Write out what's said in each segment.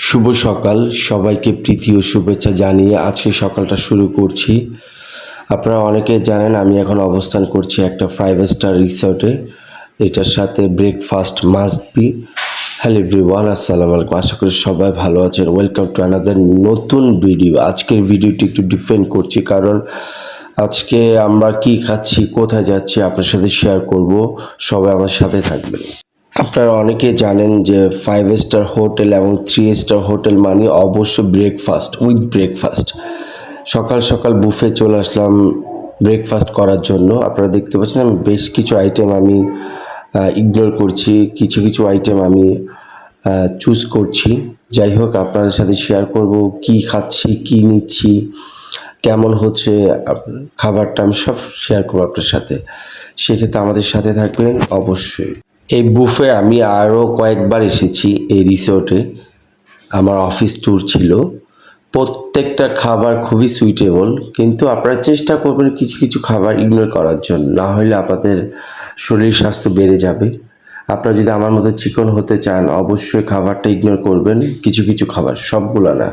শুভ সকাল, সবাইকে প্রীতি ও শুভেচ্ছা জানিয়ে আজকে সকালটা শুরু করছি। আপনারা অনেকে জানেন আমি এখন অবস্থান করছি একটা 5 স্টার রিসর্টে। এটার সাথে breakfast must be. Hello everyone, আসসালামু আলাইকুম। আশা করি সবাই ভালো আছেন। ওয়েলকাম টু আনাদার নতুন ভিডিও। আজকের ভিডিওটি একটু ডিফারেন্ট করছি, কারণ আজকে আমরা কি খাচ্ছি, কোথায় যাচ্ছি আপনার সাথে শেয়ার করব। সবাই আমার সাথে থাকবেন। আপনারা অনেকেই জানেন যে 5 স্টার হোটেল এবং 3 স্টার হোটেল মানে অবশ্যই ব্রেকফাস্ট উইথ ব্রেকফাস্ট। সকাল সকাল বুফে চলে আসলাম ব্রেকফাস্ট করার জন্য। আপনারা দেখতে পাচ্ছেন আমি বেশ কিছু আইটেম আমি ইগনোর করছি, কিছু কিছু আইটেম আমি চুজ করছি। যাই হোক, আপনাদের সাথে শেয়ার করব কি খাচ্ছি, কি নিচ্ছি, কেমন হচ্ছে খাবারটা, আমি সব শেয়ার করবো আপনার সাথে। সেক্ষেত্রে আমাদের সাথে থাকবেন অবশ্যই। এই বুফে আমি আরও কয়েকবার এসেছি এই রিসোর্টে। আমার অফিস ট্যুর ছিল। প্রত্যেকটা খাবার খুবই সুইটেবল, কিন্তু আপনারা চেষ্টা করবেন কিছু কিছু খাবার ইগনোর করার জন্য, না হলে আপনাদের শরীর স্বাস্থ্য বেড়ে যাবে। আপনারা যদি আমার মতো চিকন হতে চান অবশ্যই খাবারটা ইগনোর করবেন, কিছু কিছু খাবার, সবগুলো না।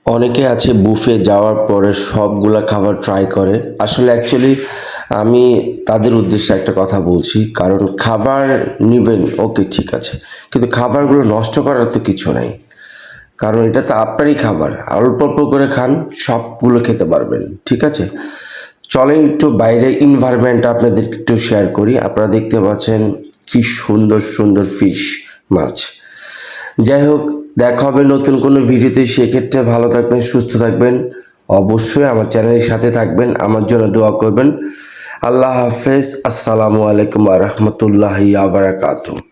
অনেকে আছে বুফে যাওয়ার পরে সবগুলা খাবার ট্রাই করে। আসলে অ্যাকচুয়ালি আমি তাদের উদ্দেশ্যে একটা কথা বলছি, কারণ খাবার নেবেন ওকে ঠিক আছে, কিন্তু খাবারগুলো নষ্ট করার তো কিছু নেই। কারণ এটা তো আপনারই খাবার, অল্প অল্প করে খান, সবগুলো খেতে পারবেন, ঠিক আছে। চলেন একটু বাইরের এনভায়রনমেন্টটা আপনাদের একটু শেয়ার করি। আপনারা দেখতে পাচ্ছেন কি সুন্দর সুন্দর ফিশ, মাছ। যাই হোক, দেখা হবে নতুন কোনো ভিডিওতে। সেক্ষেত্রে ভালো থাকবেন, সুস্থ থাকবেন, অবশ্যই আমার চ্যানেলের সাথে থাকবেন, আমার জন্য দোয়া করবেন। আল্লাহ হাফেজ। আসসালামু আলাইকুম ওয়া রাহমাতুল্লাহি ওয়া বারাকাতুহু।